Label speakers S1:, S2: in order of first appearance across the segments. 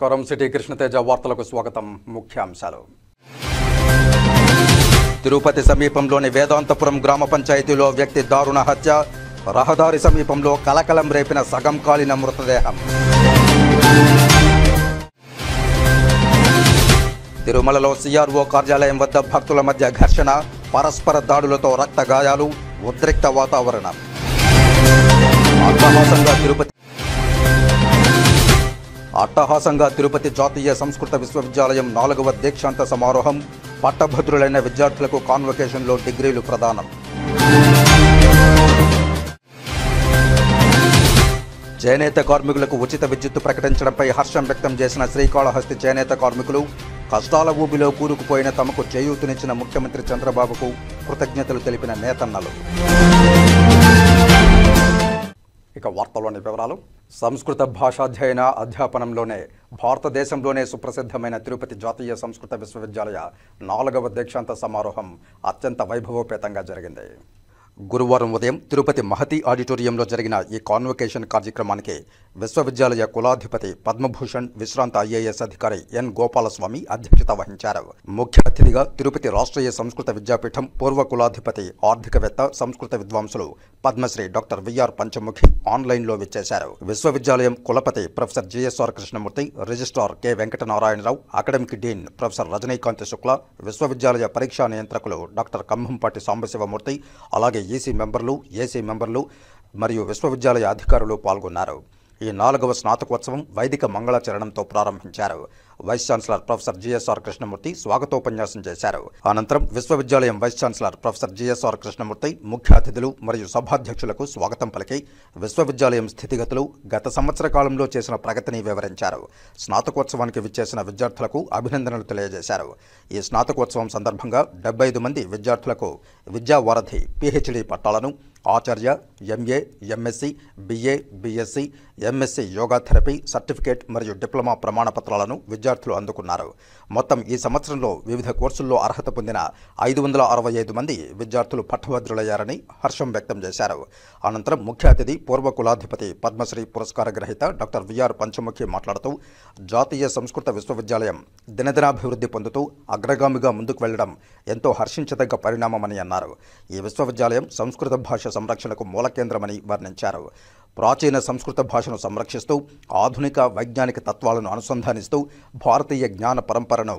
S1: నమస్కారం సిటీ కృష్ణతేజ వార్తలకు స్వాగతం. ముఖ్యాంశాలు. తిరుపతి సమీపంలోని వేదాంతపురం గ్రామ పంచాయతీలో వ్యక్తి దారుణ హత్య. రహదారి సమీపంలో కలకలం రేపిన సగం కాలిన మృతదేహం. తిరుమలలో సిఆర్ఓ కార్యాలయం వద్ద భక్తుల మధ్య ఘర్షణ. పరస్పర దాడులతో రక్త గాయాలు. ఉద్రిక్త వాతావరణం. అట్టహాసంగా తిరుపతి జాతీయ సంస్కృత విశ్వవిద్యాలయం 4వ దీక్షాంత సమారోహం. పట్టభద్రులైన విద్యార్థులకు కాన్వకేషన్లో డిగ్రీలు ప్రదానం. చేనేత కార్మికులకు ఉచిత విద్యుత్తు ప్రకటించడంపై హర్షం వ్యక్తం చేసిన శ్రీకాళహస్తి చేనేత కార్మికులు కష్టాల ఊబిలో కూరుకుపోయిన తమకు చేయూతనిచ్చిన ముఖ్యమంత్రి చంద్రబాబుకు కృతజ్ఞతలు తెలిపిన నేతన్నలు. ఇక వార్తల్లోని వివరాలు. సంస్కృత భాషాధ్యయన అధ్యాపనంలోనే భారతదేశంలోనే సుప్రసిద్ధమైన తిరుపతి జాతీయ సంస్కృత విశ్వవిద్యాలయ 4వ దీక్షాంత సమారోహం అత్యంత వైభవోపేతంగా జరిగింది. గురువారం ఉదయం తిరుపతి మహతి ఆడిటోరియంలో జరిగిన ఈ కాన్వకేషన్ కార్యక్రమానికి విశ్వవిద్యాలయ కులాధిపతి పద్మభూషణ్ విశ్రాంత ఐఏఎస్ అధికారి ఎన్ గోపాలస్వామి అధ్యక్షత వహించారు. ముఖ్య అతిథిగా తిరుపతి రాష్ట్రీయ సంస్కృత విద్యాపీఠం పూర్వ కులాధిపతి ఆర్థికవేత్త సంస్కృత విద్వాంసులు పద్మశ్రీ డాక్టర్ విఆర్ పంచముఖి ఆన్లైన్లో విచ్చేశారు. విశ్వవిద్యాలయం కులపతి professor GSR Krishnamurthy, registrar K Venkatanarayana Rao, academic dean professor Rajanikant Shukla, విశ్వవిద్యాలయ పరీక్షా నియంత్రకులు డాక్టర్ కంభంపాటి సాంబశివమూర్తి, అలాగే ఈసీ మెంబర్లు, ఏసీ మెంబర్లు మరియు విశ్వవిద్యాలయ అధికారులు పాల్గొన్నారు. ఈ 4వ స్నాతకోత్సవం వైదిక మంగళాచరణంతో ప్రారంభించారు. Vice chancellor professor GSR Krishnamurthy స్వాగతోపన్యాసం చేశారు. అనంతరం విశ్వవిద్యాలయం vice chancellor professor GSR Krishnamurthy ముఖ్య అతిథులు మరియు సభాధ్యక్షులకు స్వాగతం పలికి విశ్వవిద్యాలయం స్థితిగతులు, గత సంవత్సర కాలంలో చేసిన ప్రగతిని వివరించారు. స్నాతకోత్సవానికి విచ్చేసిన విద్యార్థులకు అభినందనలు తెలియజేశారు. ఈ స్నాతకోత్సవం సందర్భంగా 75 మంది విద్యార్థులకు విద్యావారధి పిహెచ్డి పట్టాలను, ఆచార్య, MA, MSc, BA, BSc, MSc yoga therapy certificate మరియు డిప్లొమా ప్రమాణ పత్రాలను విద్యార్థులు అందుకున్నారు. మొత్తం ఈ సంవత్సరంలో వివిధ కోర్సుల్లో అర్హత పొందిన 565 మంది విద్యార్థులు పట్టభద్రులయ్యారని హర్షం వ్యక్తం చేశారు. అనంతరం ముఖ్య అతిథి పూర్వ కులాధిపతి పద్మశ్రీ పురస్కార గ్రహీత డాక్టర్ విఆర్ పంచముఖి మాట్లాడుతూ జాతీయ సంస్కృత విశ్వవిద్యాలయం దినదినాభివృద్ధి పొందుతూ అగ్రగామిగా ముందుకు వెళ్లడం ఎంతో హర్షించదగ్గ పరిణామమని అన్నారు. ఈ విశ్వవిద్యాలయం సంస్కృత భాష సంరక్షణకు మూల కేంద్రమని వర్ణించారు. ప్రాచీన సంస్కృత భాషను సంరక్షిస్తూ ఆధునిక వైజ్ఞానిక తత్వాలను అనుసంధానిస్తూ భారతీయ జ్ఞాన పరంపరను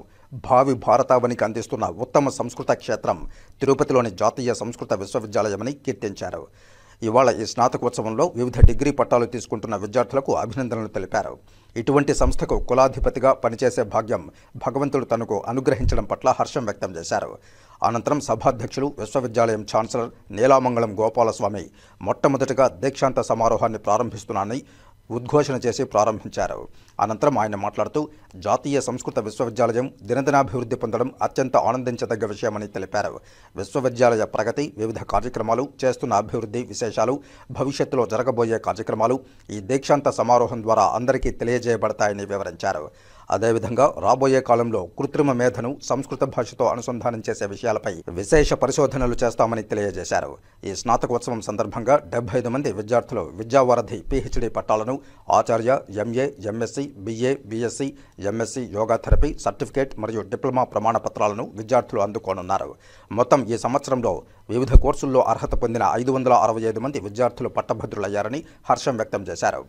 S1: భావి భారతావనికి అందిస్తున్న ఉత్తమ సంస్కృత క్షేత్రం తిరుపతిలోని జాతీయ సంస్కృత విశ్వవిద్యాలయమని కీర్తించారు. ఇవాళ ఈ స్నాతకోత్సవంలో వివిధ డిగ్రీ పట్టాలు తీసుకుంటున్న విద్యార్థులకు అభినందనలు తెలిపారు. ఇటువంటి సంస్థకు కులాధిపతిగా పనిచేసే భాగ్యం భగవంతుడు తనకు అనుగ్రహించడం పట్ల హర్షం వ్యక్తం చేశారు. అనంతరం సభాధ్యక్షులు విశ్వవిద్యాలయం ఛాన్సలర్ నీలామంగళం గోపాలస్వామి మొట్టమొదటిగా దీక్షాంత సమారోహాన్ని ప్రారంభిస్తున్నానని ఉద్ఘోషణ చేసి ప్రారంభించారు. అనంతరం ఆయన మాట్లాడుతూ జాతీయ సంస్కృత విశ్వవిద్యాలయం దినదినాభివృద్ధి పొందడం అత్యంత ఆనందించదగ్గ విషయమని తెలిపారు. విశ్వవిద్యాలయ ప్రగతి, వివిధ కార్యక్రమాలు, చేస్తున్న అభివృద్ధి విశేషాలు, భవిష్యత్తులో జరగబోయే కార్యక్రమాలు ఈ దీక్షాంత సమారోహం ద్వారా అందరికీ తెలియజేయబడతాయని వివరించారు. అదేవిధంగా రాబోయే కాలంలో కృత్రిమ మేధను సంస్కృత భాషతో అనుసంధానం చేసే విషయాలపై విశేష పరిశోధనలు చేస్తామని తెలియజేశారు. ఈ స్నాతకోత్సవం సందర్భంగా 75 మంది విద్యార్థులు విద్యావారధి పిహెచ్డి పట్టాలను, ఆచార్య, MA, MSc, BA, BSc, MSc yoga therapy certificate మరియు డిప్లొమా ప్రమాణ పత్రాలను విద్యార్థులు అందుకోనున్నారు. మొత్తం ఈ సంవత్సరంలో వివిధ కోర్సుల్లో అర్హత పొందిన 565 మంది విద్యార్థులు పట్టభద్రులయ్యారని హర్షం వ్యక్తం చేశారు.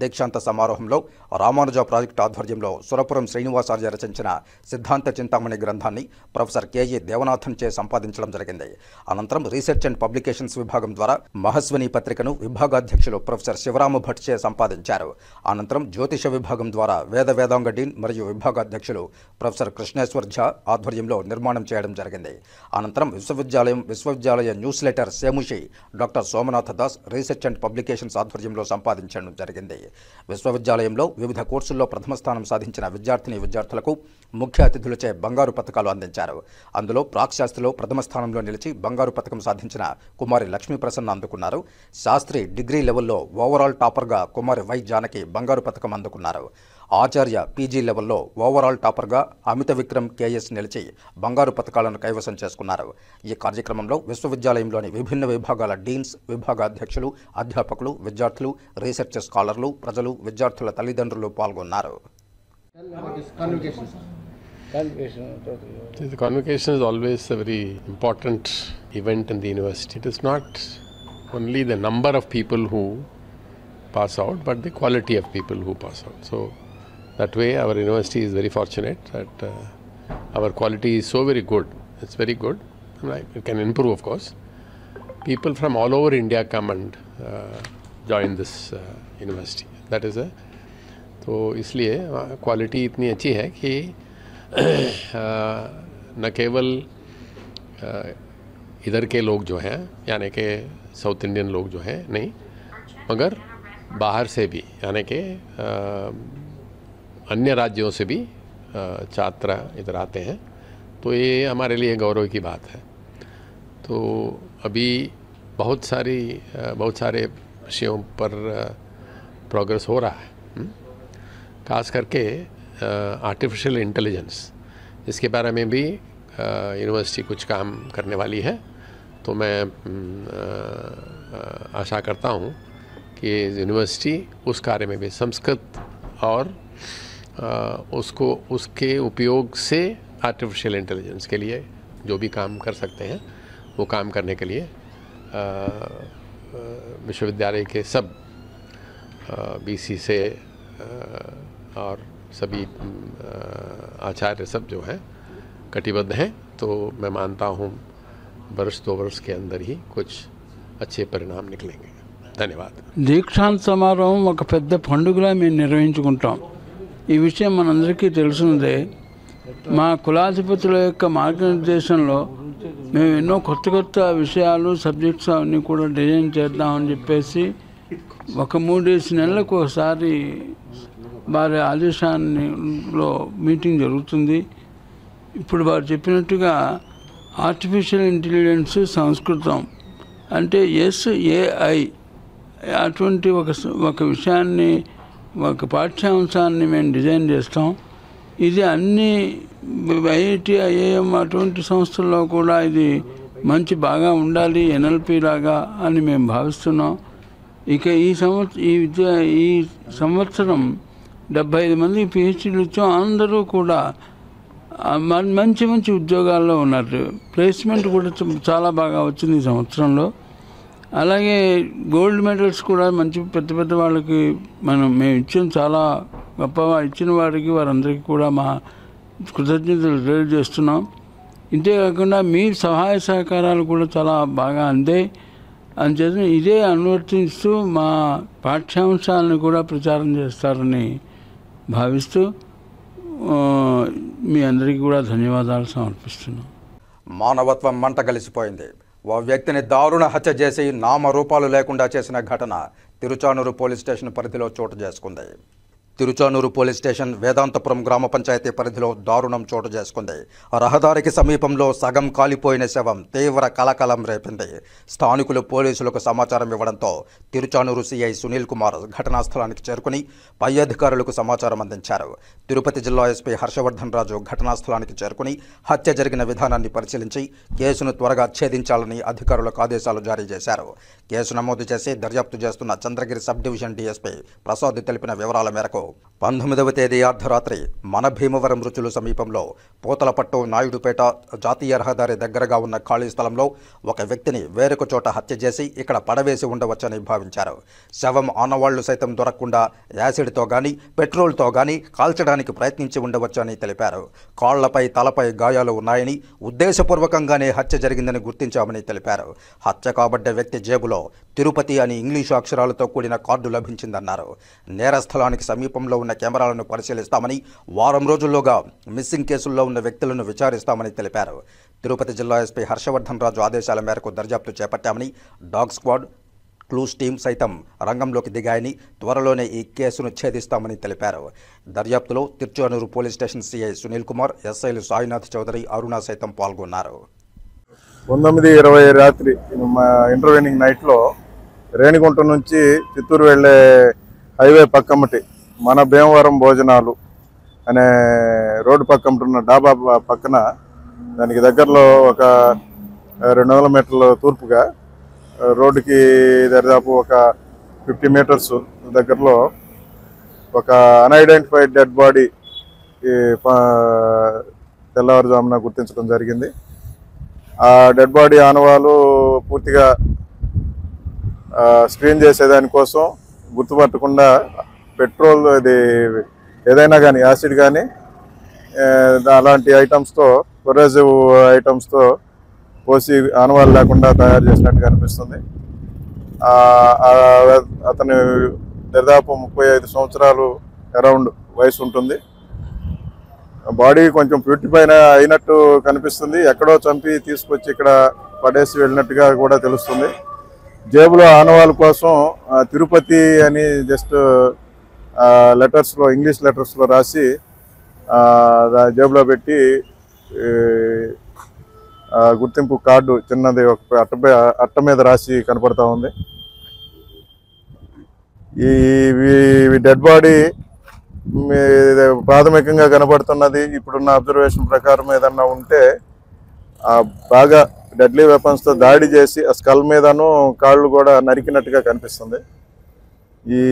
S1: దీక్షాంత సమారోహంలో రామానుజ ప్రాజెక్టు ఆధ్వర్యంలో సురపురం శ్రీనివాసార్య రచించిన సిద్ధాంత చింతామణి గ్రంథాన్ని ప్రొఫెసర్ కెఈ దేవనాథన్ చే సంపాదించడం జరిగింది. అనంతరం రీసెర్చ్ అండ్ పబ్లికేషన్స్ విభాగం ద్వారా మహస్విని పత్రికను విభాగాధ్యక్షులు ప్రొఫెసర్ శివరామ భట్ చే సంపాదించారు. అనంతరం జ్యోతిష విభాగం ద్వారా వేదాంగ డీన్ మరియు విభాగాధ్యక్షులు ప్రొఫెసర్ కృష్ణేశ్వర్ ఝా ఆధ్వర్యంలో నిర్మాణం చేయడం జరిగింది. అనంతరం విశ్వవిద్యాలయ newsletter Semushi doctor Somanatha Das research and publications ఆధ్వర్యంలో సంపాదించడం జరిగింది. విశ్వవిద్యాలయంలో వివిధ కోర్సుల్లో ప్రథమ స్థానం సాధించిన విద్యార్థులకు ముఖ్య అతిథులచే బంగారు పతకాలు అందించారు. అందులో ప్రాక్శాస్త్రిలో ప్రథమ స్థానంలో నిలిచి బంగారు పతకం సాధించిన కుమారి లక్ష్మీ ప్రసన్న అందుకున్నారు. శాస్త్రి డిగ్రీ లెవెల్లో ఓవరాల్ టాపర్గా కుమారి వై జానకి బంగారు పతకం అందుకున్నారు. ఆచార్య పీజీ లెవెల్లో ఓవరాల్ టాపర్గా అమిత విక్రమ్ కేఎస్ నిలిచి బంగారు పతకాలను కైవసం చేసుకున్నారు. ఈ కార్యక్రమంలో విశ్వవిద్యాలయంలోని విభిన్న విభాగాల డీన్స్, విభాగాధ్యక్షులు, అధ్యాపకులు, విద్యార్థులు, రీసెర్చ్ స్కాలర్లు, ప్రజలు, విద్యార్థుల తల్లిదండ్రులు పాల్గొన్నారు.
S2: The convocation is always a very important event in the university. It is not only the number of people who pass out, but the quality of people who pass out. So that way our university is very fortunate that our quality is so very good. It's very good. It can improve, of course. People from all over India come and join this university. That is a तो इसलिए quality इतनी अच्छी है कि न केवल इधर के लोग जो हैं यानी कि साउथ इंडियन लोग जो हैं नहीं, मगर बाहर से भी यानी कि अन्य राज्यों से भी छात्र इधर आते हैं। तो ये हमारे लिए गौरव की बात है। तो अभी बहुत सारे विषयों पर प्रोग्रेस हो रहा है, खास करके आर्टिफिशियल इंटेलिजेंस, इसके बारे में भी यूनिवर्सिटी कुछ काम करने वाली है। तो मैं आशा करता हूँ कि यूनिवर्सिटी उस कार्य में भी संस्कृत और उसके उपयोग से आर्टिफिशियल इंटेलिजेंस के लिए जो भी काम कर सकते हैं वो काम करने के लिए विश्वविद्यालय के सब बीसी से और सभी आचार्य सब जो हैं कटिबद्ध हैं। तो मैं मानता हूँ वर्ष 2 वर्ष के अंदर ही कुछ अच्छे परिणाम निकलेंगे। ధన్యవాद।
S3: దీక్షాంత సమారోహం ఒక పెద్ద పండుగలా మేము నిర్వహించుకుంటాం। ఈ విషయం మనందరికీ తెలిసినదే। మా కులాధిపతుల యొక్క మార్గనిర్దేశంలో మేము ఎన్నో కొత్త విషయాలు సబ్జెక్ట్స్ అన్నీ కూడా డిజైన్ చేద్దామని చెప్పేసి ఒక 3 నెలలకు ఒకసారి వారి ఆదేశాల్లో మీటింగ్ జరుగుతుంది। ఇప్పుడు వారు చెప్పినట్టుగా ఆర్టిఫిషియల్ ఇంటెలిజెన్స్ సంస్కృతం అంటే SAI అటువంటి ఒక విషయాన్ని ఒక పాఠ్యాంశాన్ని మేము డిజైన్ చేస్తాం। ఇది అన్ని IIT IIM అటువంటి సంస్థల్లో కూడా ఇది బాగా ఉండాలి NLP లాగా అని మేము భావిస్తున్నాం। ఇక ఈ సంవత్సరం 75 మంది PhDలు ఇచ్చాం। అందరూ కూడా మంచి ఉద్యోగాల్లో ఉన్నారు। ప్లేస్మెంట్ కూడా చాలా బాగా వచ్చింది ఈ సంవత్సరంలో। అలాగే గోల్డ్ మెడల్స్ కూడా మంచి పెద్ద వాళ్ళకి మేము ఇచ్చాం। చాలా గొప్పగా ఇచ్చిన వారికి వారందరికీ కూడా మా కృతజ్ఞతలు తెలియజేస్తున్నాం। ఇంతేకాకుండా మీ సహాయ సహకారాలు కూడా చాలా బాగా అందాయి। అందుచేత ఇదే అనువర్తిస్తూ మా పాఠ్యాంశాలను కూడా ప్రచారం చేస్తారని భావిస్తూ మీ అందరికీ కూడా ధన్యవాదాలు సమర్పిస్తున్నాం।
S1: మానవత్వం మంట కలిసిపోయింది। ఓ వ్యక్తిని దారుణ హత్య చేసి నామరూపాలు లేకుండా చేసిన ఘటన తిరుచానూరు పోలీస్ స్టేషన్ పరిధిలో చోటు చేసుకుంది। తిరుచానూరు పోలీస్ స్టేషన్ వేదాంతపురం గ్రామ పంచాయతీ పరిధిలో దారుణం చోటు చేసుకుంది। రహదారికి సమీపంలో సగం కాలిపోయిన శవం తీవ్ర కలకలం రేపింది। స్థానికులు పోలీసులకు సమాచారం ఇవ్వడంతో తిరుచానూరు సిఐ సునీల్ కుమార్ ఘటనా స్థలానికి చేరుకుని పై అధికారులకు సమాచారం అందించారు। తిరుపతి జిల్లా ఎస్పీ హర్షవర్ధన్ రాజు ఘటనా స్థలానికి చేరుకుని హత్య జరిగిన విధానాన్ని పరిశీలించి కేసును త్వరగా ఛేదించాలని అధికారులకు ఆదేశాలు జారీ చేశారు। కేసు నమోదు చేసి దర్యాప్తు చేస్తున్న Chandragiri sub division DSP Prasad తెలిపిన వివరాల మేరకు 19వ తేదీ అర్ధరాత్రి మన భీమవరం రుచులు సమీపంలో పూతలపట్టు నాయుడుపేట జాతీయ రహదారి దగ్గరగా ఉన్న ఖాళీ స్థలంలో ఒక వ్యక్తిని వేరొక చోట హత్య చేసి ఇక్కడ పడవేసి ఉండవచ్చని భావించారు। శవం ఆనవాళ్లు సైతం దొరకకుండా యాసిడ్తో గానీ పెట్రోల్తో గానీ కాల్చడానికి ప్రయత్నించి ఉండవచ్చని తెలిపారు। కాళ్లపై తలపై గాయాలు ఉన్నాయని ఉద్దేశపూర్వకంగానే హత్య జరిగిందని గుర్తించామని తెలిపారు। హత్య కాబడ్డ వ్యక్తి జేబులో తిరుపతి అని ఇంగ్లీషు అక్షరాలతో కూడిన కార్డు లభించిందన్నారు। నేరస్థలానికి సమీపంలో ఉన్న కెమెరాలను పరిశీలిస్తామని వారం రోజుల్లోగా మిస్సింగ్ కేసుల్లో ఉన్న వ్యక్తులను విచారిస్తామని తెలిపారు। తిరుపతి జిల్లా ఎస్పీ హర్షవర్ధన్ రాజు ఆదేశాల మేరకు దర్యాప్తు చేపట్టామని, డాగ్ స్క్వాడ్, క్లూస్ టీం సైతం రంగంలోకి దిగాయని, త్వరలోనే ఈ కేసును ఛేదిస్తామని తెలిపారు। దర్యాప్తులో Tiruchanur police station CI Sunil Kumar, ఎస్ఐలు సాయినాథ్ చౌదరి, అరుణ సైతం పాల్గొన్నారు।
S4: 19:20 రాత్రి ఇంటర్వెనింగ్ నైట్లో రేణిగుంట నుంచి చిత్తూరు వెళ్ళే హైవే పక్కమ్మటి మన భీమవరం భోజనాలు అనే రోడ్డు పక్కమ్మటి ఉన్న డాబా పక్కన దానికి దగ్గరలో ఒక 200 మీటర్ల తూర్పుగా రోడ్డుకి దాదాపు ఒక 50 మీటర్స్ దగ్గరలో ఒక అన్ఐడెంటిఫైడ్ డెడ్ బాడీ తెల్లవారుజామున గుర్తించడం జరిగింది. ఆ డెడ్ బాడీ ఆనవాలు పూర్తిగా స్క్రీన్ చేసేదానికోసం గుర్తుపట్టకుండా పెట్రోల్ ఇది ఏదైనా కానీ యాసిడ్ కానీ అలాంటి ఐటమ్స్తో కొరేజివ్ ఐటమ్స్తో పోసి ఆనవాళ్ళు లేకుండా తయారు చేసినట్టుగా అనిపిస్తుంది. అతను దాదాపు 35 సంవత్సరాలు అరౌండ్ వయసు ఉంటుంది. బాడీ కొంచెం ప్యూరిఫైన్ అయినట్టు కనిపిస్తుంది. ఎక్కడో చంపి తీసుకొచ్చి ఇక్కడ పడేసి వెళ్ళినట్టుగా కూడా తెలుస్తుంది. జేబులో ఆనవాళ్ళ కోసం తిరుపతి అని జస్ట్ లెటర్స్లో ఇంగ్లీష్ లెటర్స్లో రాసి జేబులో పెట్టి గుర్తింపు కార్డు చిన్నది ఒక అట్ట మీద రాసి కనపడతా ఉంది. ఈ డెడ్ బాడీ ప్రాథమికంగా కనబడుతున్నది ఇప్పుడున్న అబ్జర్వేషన్ ప్రకారం ఏదన్నా ఉంటే బాగా డెడ్లీ వెపన్స్తో దాడి చేసి ఆ స్కల్ మీదను కాళ్ళు కూడా నరికినట్టుగా కనిపిస్తుంది. ఈ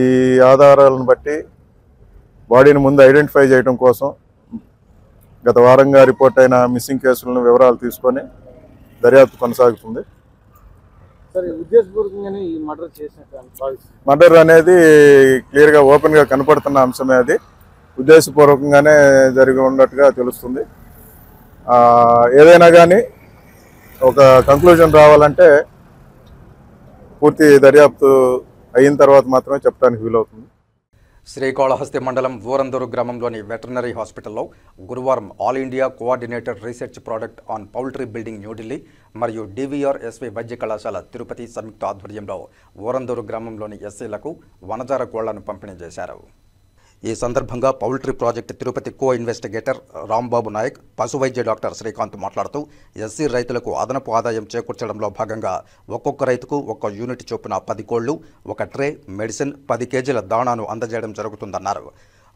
S4: ఆధారాలను బట్టి బాడీని ముందు ఐడెంటిఫై చేయడం కోసం గత వారంగా రిపోర్ట్ అయిన మిస్సింగ్ కేసులను వివరాలు తీసుకొని దర్యాప్తు కొనసాగుతుంది. మర్డర్ అనేది క్లియర్గా ఓపెన్గా కనపడుతున్న అంశమే. అది ఉద్దేశపూర్వకంగానే జరిగి ఉన్నట్టుగా తెలుస్తుంది. ఏదైనా కానీ ఒక కంక్లూజన్ రావాలంటే పూర్తి దర్యాప్తు అయిన తర్వాత మాత్రమే చెప్పడానికి వీలవుతుంది.
S1: శ్రీకాళహస్తి మండలం ఊరందూరు గ్రామంలోని వెటర్నరీ హాస్పిటల్లో గురువారం all India coordinated research project on poultry building New Delhi మరియు డివిఆర్ ఎస్వి వైద్య కళాశాల తిరుపతి సంయుక్త ఆధ్వర్యంలో ఊరందూరు గ్రామంలోని ఎస్సీలకు వనజార కోళ్లను పంపిణీ చేశారు. ఈ సందర్భంగా పౌల్ట్రీ ప్రాజెక్ట్ తిరుపతి కో ఇన్వెస్టిగేటర్ రాంబాబు నాయక్, పశు వైద్య డాక్టర్ శ్రీకాంత్ మాట్లాడుతూ ఎస్సీ రైతులకు అదనపు ఆదాయం చేకూర్చడంలో భాగంగా ఒక్కొక్క రైతుకు ఒక్క యూనిట్ చొప్పున 10 కోళ్లు, ఒక ట్రే మెడిసిన్, 10 కేజీల దాణాను అందజేయడం జరుగుతుందన్నారు.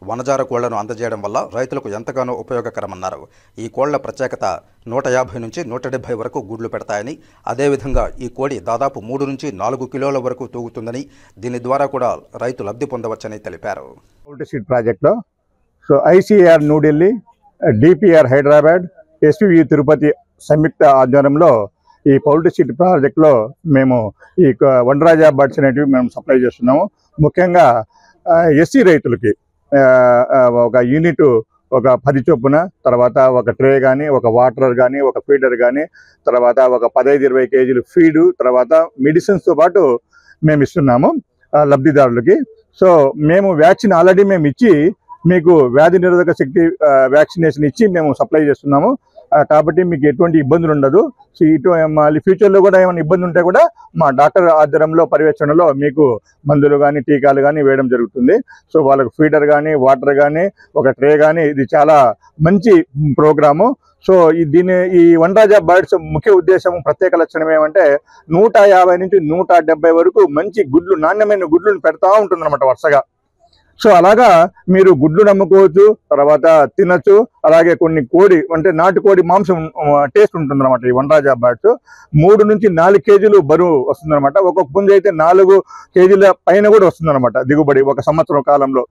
S1: వనజార కోళ్లను అందజేయడం వల్ల రైతులకు ఎంతగానో ఉపయోగకరమన్నారు. ఈ కోళ్ల ప్రత్యేకత 150 నుంచి 170 వరకు గుడ్లు పెడతాయని, అదేవిధంగా ఈ కోడి దాదాపు 3 నుంచి 4 కిలోల వరకు తూగుతుందని, దీని ద్వారా కూడా రైతు లబ్ధి పొందవచ్చని తెలిపారు.
S5: పౌల్ట్రీ సీడ్ ప్రాజెక్ట్లో ICR New Delhi, DPR Hyderabad, SVV Tirupati సంయుక్త ఆధ్వర్యంలో ఈ పౌల్ట్రీ సీడ్ ప్రాజెక్ట్లో మేము ఈ వనరాజా బర్డ్స్ అనేటివి మేము సప్లై చేస్తున్నాము. ముఖ్యంగా ఎస్సీ రైతులకి ఒక యూనిట్ ఒక 10 చొప్పున, తర్వాత ఒక ట్రే కానీ, ఒక వాటర్ కానీ, ఒక ఫీడర్ కానీ, తర్వాత ఒక 15-20 కేజీలు ఫీడు, తర్వాత మెడిసిన్స్తో పాటు మేము ఇస్తున్నాము లబ్ధిదారులకి. సో మేము వ్యాక్సిన్ ఆల్రెడీ మేము ఇచ్చి మీకు వ్యాధి నిరోధక శక్తి వ్యాక్సినేషన్ ఇచ్చి మేము సప్లై చేస్తున్నాము. కాబట్టి మీకు ఎటువంటి ఇబ్బందులు ఉండదు. సో మళ్ళీ ఫ్యూచర్లో కూడా ఏమైనా ఇబ్బంది ఉంటే కూడా మా డాక్టర్ ఆధ్వర్యంలో పర్యవేక్షణలో మీకు మందులు కానీ టీకాలు కానీ వేయడం జరుగుతుంది. సో వాళ్ళకు ఫీడర్ కానీ, వాటర్ కానీ, ఒక ట్రే కానీ, ఇది చాలా మంచి ప్రోగ్రాము. సో ఈ వనరాజా బర్డ్స్ ముఖ్య ఉద్దేశం, ప్రత్యేక లక్షణం ఏమంటే 150 నుంచి 170 వరకు మంచి గుడ్లు, నాణ్యమైన గుడ్లను పెడతా ఉంటుందన్నమాట వరుసగా. సో అలాగా మీరు గుడ్లు నమ్ముకోవచ్చు, తర్వాత తినచ్చు. అలాగే కొన్ని కోడి అంటే నాటుకోడి మాంసం టేస్ట్ ఉంటుందన్నమాట. ఈ వనరాజా బర్డ్స్ 3 నుంచి 4 కేజీలు బరువు వస్తుందన్నమాట. ఒక్కొక్క పుంజు అయితే 4 కేజీల పైన కూడా వస్తుందన్నమాట దిగుబడి ఒక సంవత్సరం కాలంలో.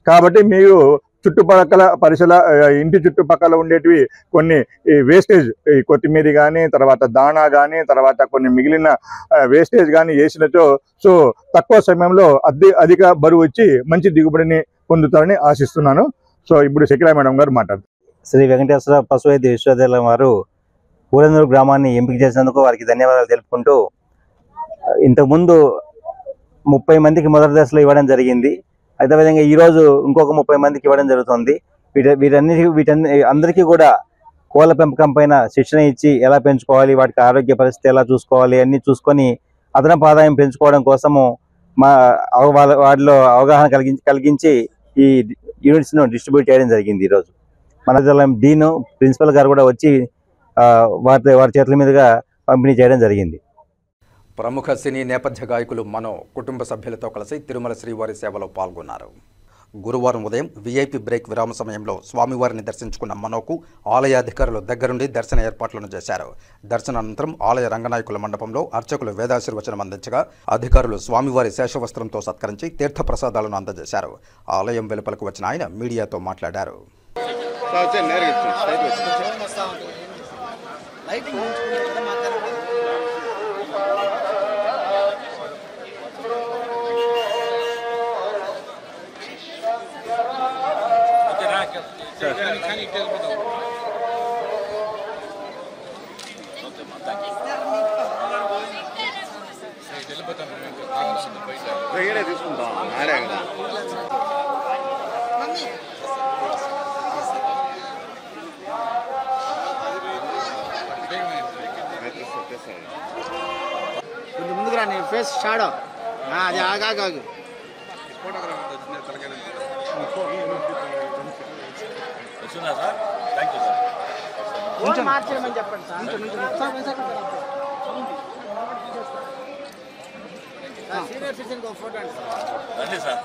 S5: కాబట్టి మీరు చుట్టుపక్కల ఇంటి చుట్టుపక్కల ఉండేటివి కొన్ని వేస్టేజ్, ఈ కొత్తిమీర కానీ, తర్వాత దాణా కానీ, తర్వాత కొన్ని మిగిలిన వేస్టేజ్ కానీ వేసినచో సో తక్కువ సమయంలో అధిక బరువు వచ్చి మంచి దిగుబడిని పొందుతారని ఆశిస్తున్నాను. సో ఇప్పుడు శకిలా మేడం గారు మాట్లాడుతారు.
S6: శ్రీ వెంకటేశ్వర పశు వైద్య విశ్వవిద్యాలయం వారు ఊరందూరు గ్రామాన్ని ఎంపిక చేసినందుకు వారికి ధన్యవాదాలు తెలుపుకుంటూ, ఇంతకుముందు 30 మందికి మొదటి దశలో ఇవ్వడం జరిగింది. అదేవిధంగా ఈరోజు ఇంకొక 30 మందికి ఇవ్వడం జరుగుతుంది. అందరికీ కూడా కోళ్ళ పెంపకం పైన శిక్షణ ఇచ్చి ఎలా పెంచుకోవాలి, వాటికి ఆరోగ్య పరిస్థితి ఎలా చూసుకోవాలి అన్నీ చూసుకొని అదనపు ఆదాయం పెంచుకోవడం కోసము వాటిలో అవగాహన కలిగించి ఈ యూనిట్స్ను డిస్ట్రిబ్యూట్ చేయడం జరిగింది. ఈరోజు మన డీన్ ప్రిన్సిపల్ గారు కూడా వచ్చి వారి చేతుల మీదుగా పంపిణీ చేయడం జరిగింది.
S1: ప్రముఖ సినీ నేపథ్య గాయకులు మనో కుటుంబ సభ్యులతో కలిసి తిరుమల శ్రీవారి సేవలో పాల్గొన్నారు. గురువారం ఉదయం వీఐపీ బ్రేక్ విరామ సమయంలో స్వామివారిని దర్శించుకున్న మనోకు ఆలయాధికారులు దగ్గరుండి దర్శన ఏర్పాట్లను చేశారు. దర్శనానంతరం ఆలయ రంగనాయకుల మండపంలో అర్చకులు వేదాశీర్వచనం అందించగా అధికారులు స్వామివారి శేషవస్త్రంతో సత్కరించి తీర్థప్రసాదాలను అందజేశారు. ఆలయం వెలుపలకు వచ్చిన ఆయన మీడియాతో మాట్లాడారు.
S7: తీసుకుంటాం ఆడే కదా కొంచెం ముందుకురా నీ ఫేస్ షాడో అది ఆగాగు కొంచెం మార్చేయమని చెప్పండి సార్ సీనియర్ సిటిజన్ ఫోటో అండి సార్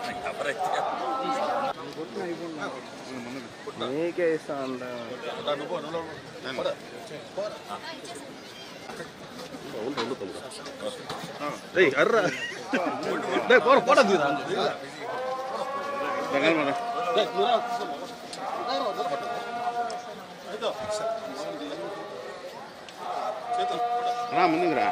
S7: నీకే ఇస్తా ముందురా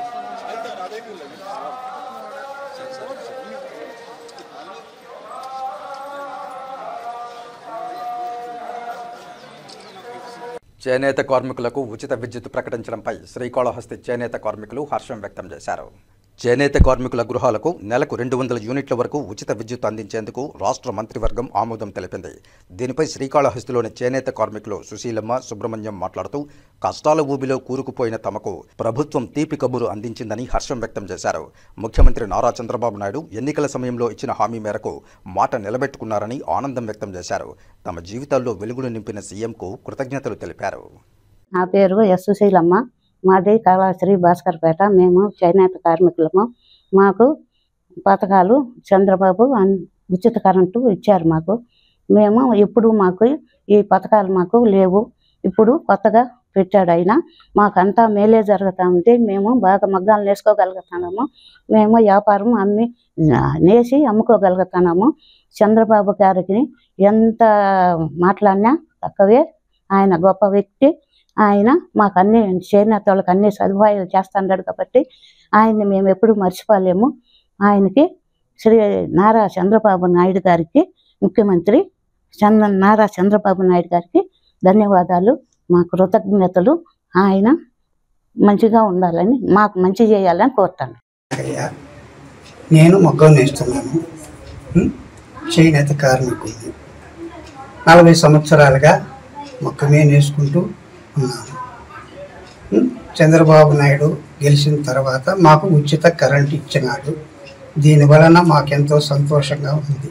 S1: చేనేత కార్మికులకు ఉచిత విద్యుత్ ప్రకటించడంపై శ్రీకాళహస్తి చేనేత కార్మికులు హర్షం వ్యక్తం చేశారు. చేనేత కార్మికుల గృహాలకు నెలకు 200 యూనిట్ల వరకు ఉచిత విద్యుత్ అందించేందుకు రాష్ట్ర మంత్రివర్గం ఆమోదం తెలిపింది. దీనిపై శ్రీకాళహస్తిలోని చేనేత కార్మికులు సుశీలమ్మ, సుబ్రహ్మణ్యం మాట్లాడుతూ కష్టాల ఊబిలో కూరుకుపోయిన తమకు ప్రభుత్వం తీపి కబురు అందించిందని హర్షం వ్యక్తం చేశారు. ముఖ్యమంత్రి నారా చంద్రబాబు నాయుడు ఎన్నికల సమయంలో ఇచ్చిన హామీ మేరకు మాట నిలబెట్టుకున్నారని ఆనందం వ్యక్తం చేశారు. తమ జీవితాల్లో వెలుగులు నింపిన సీఎంకు కృతజ్ఞతలు తెలిపారు.
S8: నా పేరు ఎస్ సుశీలమ్మ. మాది కాళహస్తి భాస్కర్పేట. మేము చేనేత కార్మికులము. మాకు పథకాలు చంద్రబాబు ఉచిత కరెంటు ఇచ్చారు మాకు. మేము ఇప్పుడు మాకు ఈ పథకాలు మాకు లేవు. ఇప్పుడు కొత్తగా పెట్టాడు అయినా మాకంతా మేలే జరుగుతూ ఉంది. మేము బాగా మగ్గాలు నేసుకోగలుగుతున్నాము. మేము వ్యాపారం నేసి అమ్ముకోగలుగుతున్నాము. చంద్రబాబు గారికి ఎంత మాట్లాడినా తక్కువే. ఆయన గొప్ప వ్యక్తి. ఆయన మాకు అన్ని చేనేత వాళ్ళకి అన్ని సదుపాయాలు చేస్తున్నాడు కాబట్టి ఆయన్ని మేము ఎప్పుడు మర్చిపోలేము. ఆయనకి శ్రీ నారా చంద్రబాబు నాయుడు గారికి, ముఖ్యమంత్రి నారా చంద్రబాబు నాయుడు గారికి ధన్యవాదాలు, మా కృతజ్ఞతలు. ఆయన మంచిగా ఉండాలని, మాకు మంచి చేయాలని కోరుతాను.
S9: నేను మొగ్గం నేస్తున్నాను, చేనేత కార్మికుడిని. 40 సంవత్సరాలుగా మొక్కమే నేసుకుంటూ ఉన్నాను. చంద్రబాబు నాయుడు గెలిచిన తర్వాత మాకు ఉచిత కరెంట్ ఇచ్చినాడు. దీని వలన మాకెంతో సంతోషంగా ఉంది.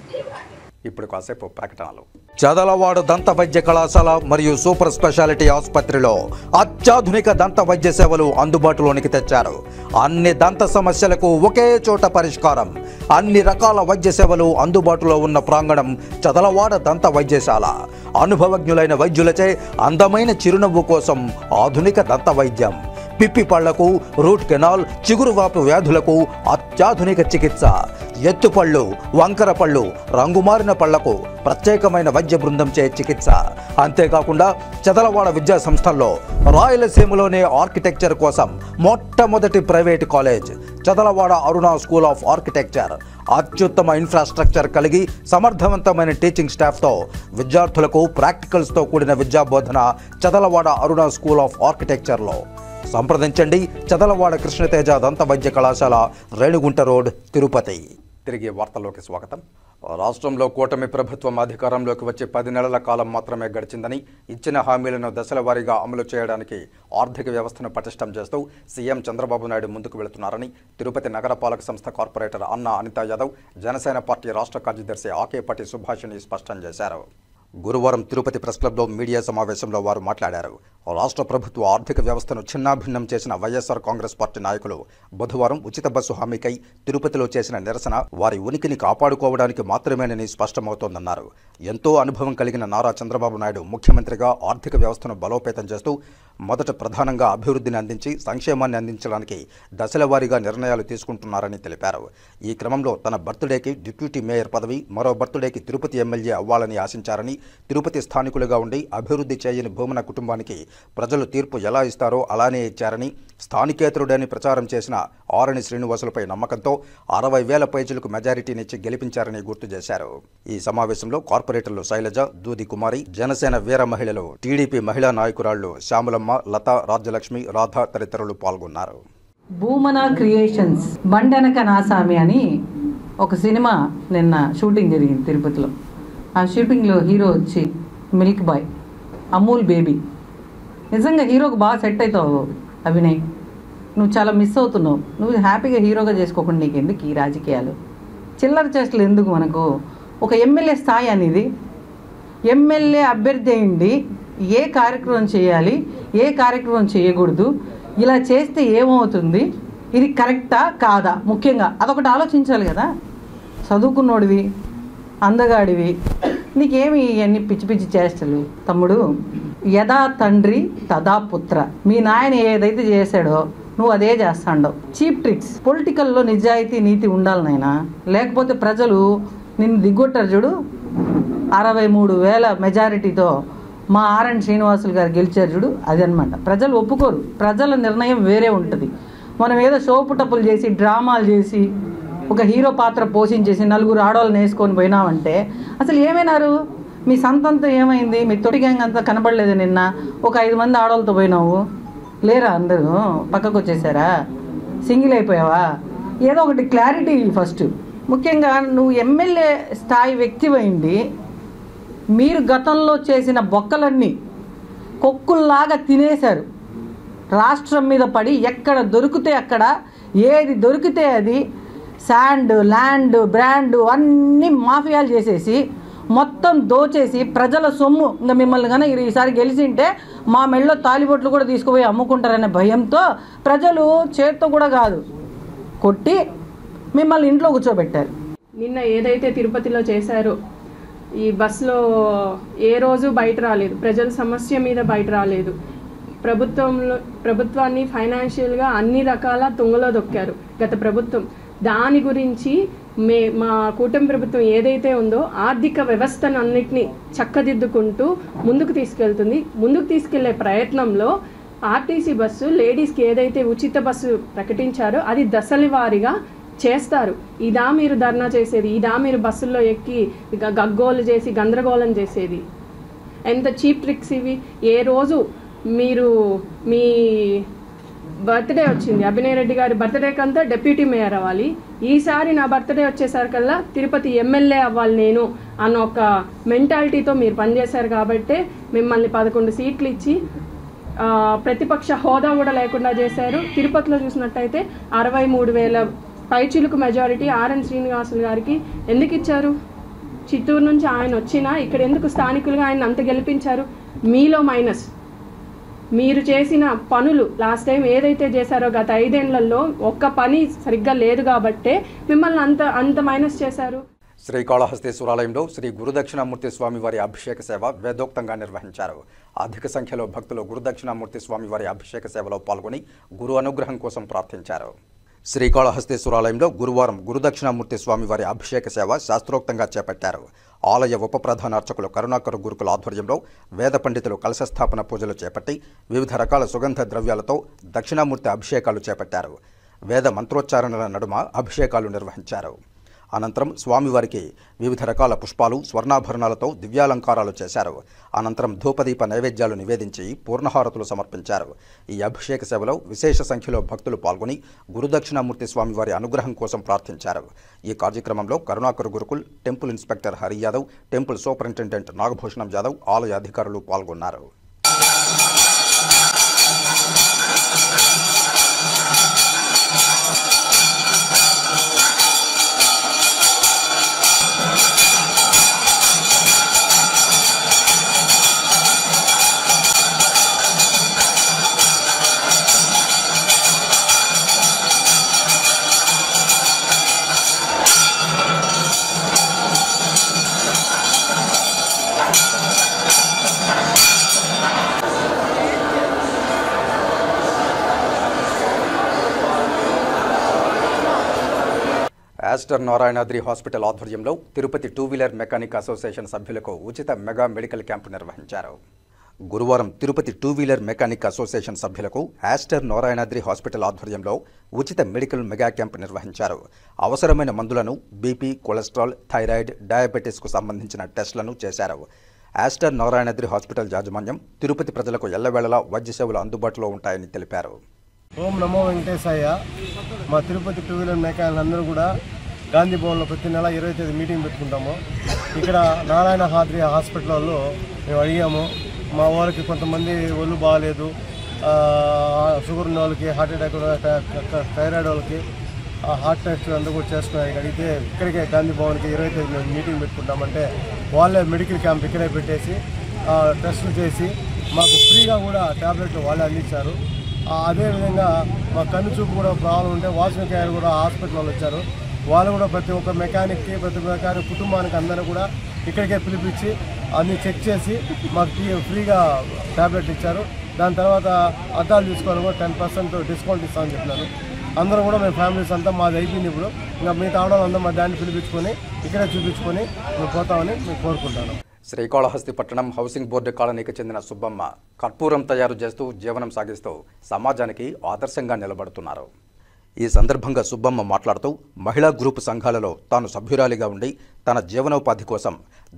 S1: ఇప్పుడు కాసేపు ప్రకటనలు. చదలవాడ దంత వైద్య కళాశాల మరియు సూపర్ స్పెషాలిటీ ఆసుపత్రిలో అత్యాధునిక దంత వైద్య సేవలు అందుబాటులోనికి తెచ్చారు. అన్ని దంత సమస్యలకు ఒకే చోట పరిష్కారం. అన్ని రకాల వైద్య సేవలు అందుబాటులో ఉన్న ప్రాంగణం చదలవాడ దంత వైద్యశాల. అనుభవజ్ఞులైన వైద్యులచే అందమైన చిరునవ్వు కోసం ఆధునిక దంత వైద్యం. పిప్పి పళ్లకు, రూట్ కెనాల్, చిగురువాపు వ్యాధులకు అత్యాధునిక చికిత్స. ఎత్తుపళ్ళు, వంకర పళ్ళు, రంగుమారిన పళ్లకు ప్రత్యేకమైన వైద్య బృందంచే చికిత్స. అంతేకాకుండా చదలవాడ విద్యా సంస్థల్లో రాయలసీమలోనే ఆర్కిటెక్చర్ కోసం మొట్టమొదటి private college Chadalavada Aruna school of architecture. అత్యుత్తమ ఇన్ఫ్రాస్ట్రక్చర్ కలిగి సమర్థవంతమైన టీచింగ్ స్టాఫ్తో విద్యార్థులకు ప్రాక్టికల్స్తో కూడిన విద్యాబోధన చదలవాడ అరుణ స్కూల్ ఆఫ్ ఆర్కిటెక్చర్లో. సంప్రదించండి. చదలవాడ కృష్ణతేజ దంత వైద్య కళాశాల, రేణిగుంట రోడ్, తిరుపతి. తిరిగి వార్తల్లోకి స్వాగతం. రాష్ట్రంలో కూటమి ప్రభుత్వం అధికారంలోకి వచ్చి 10 నెలల కాలం మాత్రమే గడిచిందని, ఇచ్చిన హామీలను దశల వారీగా అమలు చేయడానికి ఆర్థిక వ్యవస్థను పటిష్టం చేస్తూ సీఎం చంద్రబాబు నాయుడు ముందుకు వెళుతున్నారని తిరుపతి నగరపాలక సంస్థ కార్పొరేటర్ అన్నా అనితా యాదవ్, జనసేన పార్టీ రాష్ట్ర కార్యదర్శి ఆకేపటి సుభాషిణి స్పష్టం చేశారు. గురువారం తిరుపతి ప్రెస్ క్లబ్లో మీడియా సమావేశంలో వారు మాట్లాడారు. రాష్ట్ర ప్రభుత్వ ఆర్థిక వ్యవస్థను చిన్నాభిన్నం చేసిన వైఎస్ఆర్ కాంగ్రెస్ పార్టీ నాయకులు బుధవారం ఉచిత బస్సు హామీకై తిరుపతిలో చేసిన నిరసన వారి ఉనికిని కాపాడుకోవడానికి మాత్రమేనని స్పష్టమవుతోందన్నారు. ఎంతో అనుభవం కలిగిన నారా చంద్రబాబు నాయుడు ముఖ్యమంత్రిగా ఆర్థిక వ్యవస్థను బలోపేతం చేస్తూ మొదట ప్రధానంగా అభివృద్ధిని అందించి సంక్షేమాన్ని అందించడానికి దశలవారీగా నిర్ణయాలు తీసుకుంటున్నారని తెలిపారు. ఈ క్రమంలో తన బర్త్డేకి డిప్యూటీ మేయర్ పదవి, మరో బర్త్డేకి తిరుపతి ఎమ్మెల్యే అవ్వాలని ఆశించారని, తిరుపతి స్థానికులుగా ఉండి అభివృద్ధి చేయని భూమన కుటుంబానికి ప్రజలు తీర్పు ఎలా ఇస్తారో అలానే ఇచ్చారని, స్థానికేతరుడని ప్రచారం చేసిన ఆరణి శ్రీనివాసులపై నమ్మకంతో 60,000 పైచులకు మెజారిటీనిచ్చి గెలిపించారని గుర్తు చేశారు. ఈ సమావేశంలో కార్పొరేటర్లు శైలజ, దూది కుమారి, జనసేన వీర మహిళలు, టీడీపీ మహిళా నాయకురాళ్లు శ్యామలమ్మ, లత, రాజ్యలక్ష్మి, రాధ తదితరులు పాల్గొన్నారు.
S10: భూమన క్రియేషన్స్ బండెనక నాసామి అని ఒక సినిమా నిన్న షూటింగ్ జరిగింది తిరుపతిలో. ఆ షూటింగ్లో హీరో వచ్చి మిల్క్ బాయ్, అమూల్ బేబీ. నిజంగా హీరోకి బాగా సెట్ అవుతావు అభినయ్. నువ్వు చాలా మిస్ అవుతున్నావు. నువ్వు హ్యాపీగా హీరోగా చేసుకోకుండా నీకు ఎందుకు ఈ రాజకీయాలు, చిల్లర చేష్టలు ఎందుకు మనకు? ఒక ఎమ్మెల్యే స్థాయి అనేది, ఎమ్మెల్యే అభ్యర్థి అయింది ఏ కార్యక్రమం చేయాలి, ఏ కార్యక్రమం చేయకూడదు, ఇలా చేస్తే ఏమవుతుంది, ఇది కరెక్టా కాదా, ముఖ్యంగా అదొకటి ఆలోచించాలి కదా. చదువుకున్నోడివి, అందగాడివి, నీకేమి ఇవన్నీ పిచ్చి పిచ్చి చేష్టలు తమ్ముడు. యథా తండ్రి తదా పుత్ర. మీ నాయన ఏదైతే చేశాడో నువ్వు అదే చేస్తాండవు. Cheap tricks. పొలిటికల్లో నిజాయితీ నీతి ఉండాలి నాయనా, లేకపోతే ప్రజలు నిన్ను దిగ్గొట్టారు చూడు. 63,000 మెజారిటీతో మా ఆర్ఎన్ శ్రీనివాసులు గారు గెలిచారు చూడు, అది అనమాట. ప్రజలు ఒప్పుకోరు, ప్రజల నిర్ణయం వేరే ఉంటుంది. మనం ఏదో షోపుటప్పులు చేసి డ్రామాలు చేసి ఒక హీరో పాత్ర పోషించేసి 4 ఆడవాళ్ళని వేసుకొని పోయినామంటే అసలు ఏమైనారు? మీ సంతంతో ఏమైంది? మీ తొటి గ్యాంగ్ అంతా కనబడలేదు. నిన్న ఒక 5 మంది ఆడవాళ్ళతో పోయినావు, లేరా అందరూ పక్కకు వచ్చేసారా? సింగిల్ అయిపోయావా? ఏదో ఒకటి క్లారిటీ ఫస్ట్. ముఖ్యంగా నువ్వు ఎమ్మెల్యే స్థాయి వ్యక్తివైంది, మీరు గతంలో చేసిన బొక్కలన్నీ కొక్కుల్లాగా తినేశారు. రాష్ట్రం మీద పడి ఎక్కడ దొరికితే అక్కడ, ఏది దొరికితే అది శాండ్, ల్యాండ్, బ్రాండ్ అన్నీ మాఫియాలు చేసేసి మొత్తం దోచేసి ప్రజల సొమ్ము. ఇంకా మిమ్మల్ని కానీ ఈసారి గెలిచింటే మా మెళ్ళలో తాలిబొట్లు కూడా తీసుకుపోయి అమ్ముకుంటారనే భయంతో ప్రజలు చేత్తో కూడా కాదు కొట్టి మిమ్మల్ని ఇంట్లో కూర్చోబెట్టారు.
S11: నిన్న ఏదైతే తిరుపతిలో చేశారో, ఈ బస్సులో ఏ రోజు బయట రాలేదు, ప్రజల సమస్య మీద బయట రాలేదు. ప్రభుత్వాన్ని ఫైనాన్షియల్గా అన్ని రకాల తుంగలో దొక్కారు గత ప్రభుత్వం. దాని గురించి మా కూటమి ప్రభుత్వం ఏదైతే ఉందో ఆర్థిక వ్యవస్థను అన్నిటినీ చక్కదిద్దుకుంటూ ముందుకు తీసుకెళ్తుంది. ముందుకు తీసుకెళ్లే ప్రయత్నంలో ఆర్టీసీ బస్సు లేడీస్కి ఏదైతే ఉచిత బస్సు ప్రకటించారో అది దశల వారీగా చేస్తారు. ఇదా మీరు ధర్నా చేసేది? ఇదా మీరు బస్సుల్లో ఎక్కి గగ్గోలు చేసి గందరగోళం చేసేది? ఎంత చీప్ ట్రిక్స్ ఇవి! ఏ రోజు మీరు మీ బర్త్డే వచ్చింది, అభినయ్ రెడ్డి గారి బర్త్డేకంతా డిప్యూటీ మేయర్ అవ్వాలి, ఈసారి నా బర్త్డే వచ్చేసరికల్లా తిరుపతి ఎమ్మెల్యే అవ్వాలి నేను అన్న ఒక మెంటాలిటీతో మీరు పనిచేశారు. కాబట్టే మిమ్మల్ని 11 సీట్లు ఇచ్చి ప్రతిపక్ష హోదా కూడా లేకుండా చేశారు. తిరుపతిలో చూసినట్టయితే 63,000 పైచిలుకు మెజారిటీ ఆర్ఎన్ శ్రీనివాసులు గారికి ఎందుకు ఇచ్చారు? చిత్తూరు నుంచి ఆయన వచ్చినా ఇక్కడ ఎందుకు స్థానికులుగా ఆయన అంత గెలిపించారు? మీలో మైనస్. మీరు చేసిన పనులు లాస్ట్ టైం ఏదైతే చేశారో గత 5 ఏళ్లలో ఒక్క పని సరిగ్గా లేదు కాబట్టే మిమ్మల్ని అంత మైనస్ చేశారు.
S1: శ్రీకాళహస్తీశ్వరాలయంలో శ్రీ గురుదక్షిణామూర్తి స్వామి వారి అభిషేక సేవ వేదోక్తంగా నిర్వహించారు. అధిక సంఖ్యలో భక్తులు గురుదక్షిణామూర్తి స్వామి వారి అభిషేక సేవలో పాల్గొని గురు అనుగ్రహం కోసం ప్రార్థించారు. శ్రీకాళహస్తీశ్వరాలయంలో గురువారం గురుదక్షిణామూర్తి స్వామి వారి అభిషేక సేవ శాస్త్రోక్తంగా చేపట్టారు. ఆలయ ఉప ప్రధాన అర్చకులు కరుణాకర్ గురుకుల ఆధ్వర్యంలో వేద పండితులు కలశస్థాపన పూజలు చేపట్టి వివిధ రకాల సుగంధ ద్రవ్యాలతో దక్షిణామూర్తి అభిషేకాలు చేపట్టారు. వేద మంత్రోచ్చారణల నడుమ అభిషేకాలు నిర్వహించారు. అనంతరం స్వామివారికి వివిధ రకాల పుష్పాలు, స్వర్ణాభరణాలతో దివ్యాలంకారాలు చేశారు. అనంతరం ధూపదీప నైవేద్యాలు నివేదించి పూర్ణహారతులు సమర్పించారు. ఈ అభిషేక సేవలో విశేష సంఖ్యలో భక్తులు పాల్గొని గురుదక్షిణామూర్తి స్వామివారి అనుగ్రహం కోసం ప్రార్థించారు. ఈ కార్యక్రమంలో Karunakar Gurukul temple inspector Hari Yadav, temple superintendent Nagabhushanam Yadav, ఆలయ అధికారులు పాల్గొన్నారు. ఆస్టర్ నారాయణాద్రి హాస్పిటల్ ఆధ్వర్యంలో తిరుపతి 2 వీలర్ మెకానిక్ అసోసియేషన్ సభ్యులకు ఉచిత మెగా మెడికల్ క్యాంపు నిర్వహించారు. గురువారం తిరుపతి 2 వీలర్ మెకానిక్ అసోసియేషన్ సభ్యులకు ఆస్టర్ నారాయణాద్రి హాస్పిటల్ ఆధ్వర్యంలో ఉచిత మెడికల్ మెగా క్యాంపు నిర్వహించారు. అవసరమైన మందులను బీపీ, కొలెస్ట్రాల్, థైరాయిడ్, డయాబెటీస్కు సంబంధించిన టెస్టులను చేశారు. ఆస్టర్ నారాయణాద్రి హాస్పిటల్ యాజమాన్యం తిరుపతి ప్రజలకు ఎల్లవేళలా వైద్య సేవలు అందుబాటులో ఉంటాయని తెలిపారు.
S12: ఓం నమో వెంకటేశాయ. మా తిరుపతి 2 వీలర్ మెకానిక్ అందరూ కూడా గాంధీ భవన్లో ప్రతి నెల 20 తేదీ మీటింగ్ పెట్టుకుంటాము. ఇక్కడ నారాయణాద్రి హాస్పిటల్లో మేము అడిగాము, మా వాళ్ళకి కొంతమంది ఒళ్ళు బాగాలేదు, షుగర్ ఉన్న వాళ్ళకి, హార్ట్ అటాక్, థైరాయిడ్ వాళ్ళకి హార్ట్ టెస్ట్ అందరూ కూడా చేస్తున్నాయి. అడిగితే ఇక్కడికే గాంధీ భవన్కి 20 తేదీ మేము మీటింగ్ పెట్టుకుంటామంటే వాళ్ళే మెడికల్ క్యాంప్ ఇక్కడే పెట్టేసి టెస్టులు చేసి మాకు ఫ్రీగా కూడా ట్యాబ్లెట్లు వాళ్ళే అందించారు. అదేవిధంగా మా కన్ను చూపు కూడా ప్రాబ్లం ఉంటే వాచ్మెన్ కేర్ కూడా హాస్పిటల్లో వచ్చారు. వాళ్ళు కూడా ప్రతి ఒక్క మెకానిక్కి, ప్రతి మెకానిక్ కుటుంబానికి అందరూ కూడా ఇక్కడికే పిలిపించి అన్నీ చెక్ చేసి మాకు ఫ్రీగా ట్యాబ్లెట్ ఇచ్చారు. దాని తర్వాత అద్దాలు తీసుకోవాలి కూడా 10% డిస్కౌంట్ ఇస్తామని చెప్పినారు. అందరూ కూడా మేము ఫ్యామిలీస్ అంతా మాది అయిపోయింది. ఇప్పుడు ఇంకా మిగతా ఆడవాళ్ళంతా మా దాన్ని పిలిపించుకొని ఇక్కడే చూపించుకొని మేము పోతామని మేము కోరుకుంటాను.
S1: శ్రీకాళహస్తి పట్టణం హౌసింగ్ బోర్డు కాలనీకి చెందిన సుబ్బమ్మ కర్పూరం తయారు చేస్తూ జీవనం సాగిస్తూ సమాజానికి ఆదర్శంగా నిలబడుతున్నారు. ఈ సందర్భంగా సుబ్బమ్మ మాట్లాడుతూ మహిళా గ్రూపు సంఘాలలో తాను సభ్యురాలిగా ఉండి తన జీవనోపాధి కోసం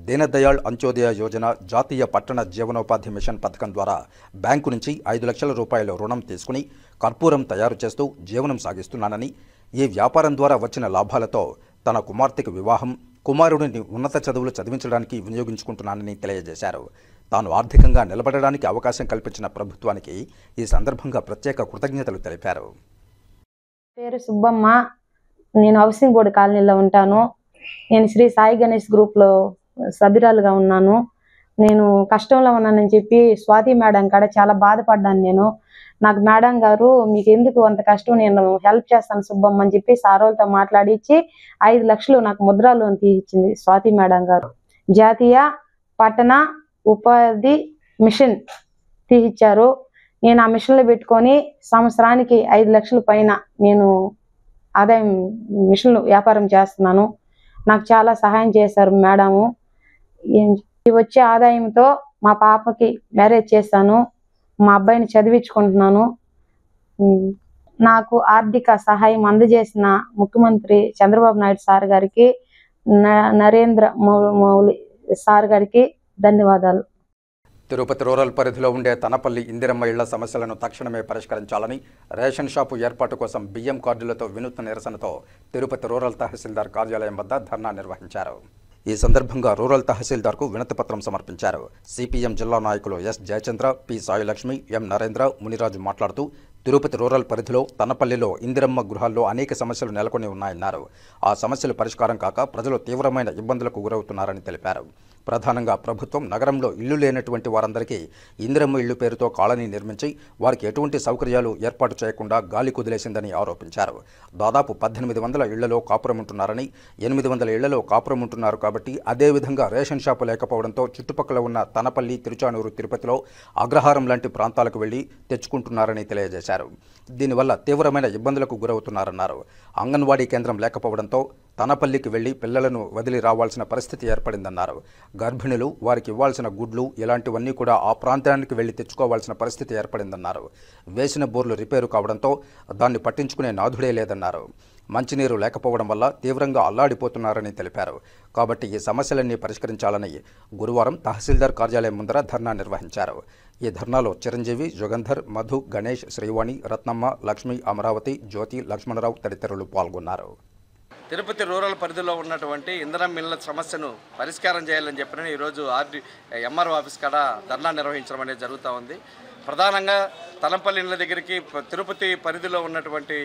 S1: దీనదయాళ్ అంత్యోదయ యోజన జాతీయ పట్టణ జీవనోపాధి మిషన్ పథకం ద్వారా బ్యాంకు నుంచి 5 లక్షల రూపాయల రుణం తీసుకుని కర్పూరం తయారు చేస్తూ జీవనం సాగిస్తున్నానని, ఈ వ్యాపారం ద్వారా వచ్చిన లాభాలతో తన కుమార్తెకు వివాహం, కుమారుడిని ఉన్నత చదువులు చదివించడానికి వినియోగించుకుంటున్నానని తెలియజేశారు. తాను ఆర్థికంగా నిలబడడానికి అవకాశం కల్పించిన ప్రభుత్వానికి ఈ సందర్భంగా ప్రత్యేక కృతజ్ఞతలు తెలిపారు.
S13: పేరు సుబ్బమ్మ, నేను హౌసింగ్ బోర్డు కాలనీలో ఉంటాను. నేను శ్రీ సాయి గణేష్ గ్రూప్లో సభ్యురాలుగా ఉన్నాను. నేను కష్టంలో ఉన్నానని చెప్పి స్వాతి మేడం కాడ చాలా బాధపడ్డాను. నాకు మేడం గారు, మీకు ఎందుకు అంత కష్టం, నేను హెల్ప్ చేస్తాను సుబ్బమ్మ అని చెప్పి సారోలతో మాట్లాడించి 5 లక్షలు నాకు ముద్రా లోన్ తీయించింది స్వాతి మేడం గారు. జాతీయ పట్టణ ఉపాధి మిషన్ తీయించారు. నేను ఆ మిషన్లో పెట్టుకొని సంవత్సరానికి 5 లక్షల పైన నేను ఆదాయం మిషన్లు వ్యాపారం చేస్తున్నాను. నాకు చాలా సహాయం చేశారు మేడము. వచ్చే ఆదాయంతో మా పాపకి మ్యారేజ్ చేశాను, మా అబ్బాయిని చదివించుకుంటున్నాను. నాకు ఆర్థిక సహాయం అందజేసిన ముఖ్యమంత్రి చంద్రబాబు నాయుడు సార్ గారికి, నరేంద్ర మోదీ సార్ గారికి ధన్యవాదాలు.
S1: తిరుపతి రూరల్ పరిధిలో ఉండే తనపల్లి ఇందిరమ్మ ఇళ్ల సమస్యలను తక్షణమే పరిష్కరించాలని రేషన్ షాపు ఏర్పాటు కోసం బియ్యం కార్డులతో వినూత్న నిరసనతో తిరుపతి రూరల్ తహసీల్దార్ కార్యాలయం వద్ద ధర్నా నిర్వహించారు. ఈ సందర్భంగా రూరల్ తహసీల్దార్కు వినతిపత్రం సమర్పించారు. సిపిఎం జిల్లా నాయకులు ఎస్ జయచంద్ర, పి సాయిలక్ష్మి, ఎం నరేంద్ర, మునిరాజు మాట్లాడుతూ తిరుపతి రూరల్ పరిధిలో తనపల్లిలో ఇందిరమ్మ గృహాల్లో అనేక సమస్యలు నెలకొని ఉన్నాయన్నారు. ఆ సమస్యలు పరిష్కారం కాక ప్రజలు తీవ్రమైన ఇబ్బందులకు గురవుతున్నారని తెలిపారు. ప్రధానంగా ప్రభుత్వం నగరంలో ఇళ్లు లేనటువంటి వారందరికీ ఇందిరమ్మ ఇళ్లు పేరుతో కాలనీ నిర్మించి వారికి ఎటువంటి సౌకర్యాలు ఏర్పాటు చేయకుండా గాలి కుదిలేసిందని ఆరోపించారు. దాదాపు 1800 ఇళ్లలో కాపురం ఉంటున్నారని, 800 ఇళ్లలో కాపురం ఉంటున్నారు కాబట్టి అదేవిధంగా రేషన్ షాపు లేకపోవడంతో చుట్టుపక్కల ఉన్న తనపల్లి, తిరుచానూరు, తిరుపతిలో అగ్రహారం లాంటి ప్రాంతాలకు వెళ్లి తెచ్చుకుంటున్నారని తెలియజేశారు. దీనివల్ల తీవ్రమైన ఇబ్బందులకు గురవుతున్నారన్నారు. అంగన్వాడీ కేంద్రం లేకపోవడంతో తనపల్లికి వెళ్లి పిల్లలను వదిలి రావాల్సిన పరిస్థితి ఏర్పడిందన్నారు. గర్భిణులు, వారికి ఇవ్వాల్సిన గుడ్లు ఇలాంటివన్నీ కూడా ఆ ప్రాంతానికి వెళ్లి తెచ్చుకోవాల్సిన పరిస్థితి ఏర్పడిందన్నారు. వేసిన బోర్లు రిపేరు కావడంతో దాన్ని పట్టించుకునే నాథుడే లేదన్నారు. మంచినీరు లేకపోవడం వల్ల తీవ్రంగా అల్లాడిపోతున్నారని తెలిపారు. కాబట్టి ఈ సమస్యలన్నీ పరిష్కరించాలని గురువారం తహసీల్దార్ కార్యాలయం ముందర ధర్నా నిర్వహించారు. ఈ ధర్నాలో చిరంజీవి, జుగంధర్, మధు, గణేష్, శ్రీవాణి, రత్నమ్మ, లక్ష్మి, అమరావతి, జ్యోతి, లక్ష్మణరావు తదితరులు పాల్గొన్నారు.
S14: తిరుపతి రూరల్ పరిధిలో ఉన్నటువంటి ఇందిరమ్మ ఇళ్ల సమస్యను పరిష్కారం చేయాలని చెప్పిన ఈరోజు ఎంఆర్ఓ ఆఫీస్ కాడ ధర్నా నిర్వహించడం అనేది జరుగుతూ ఉంది. ప్రధానంగా తలంపల్లి ఇళ్ల దగ్గరికి తిరుపతి పరిధిలో ఉన్నటువంటి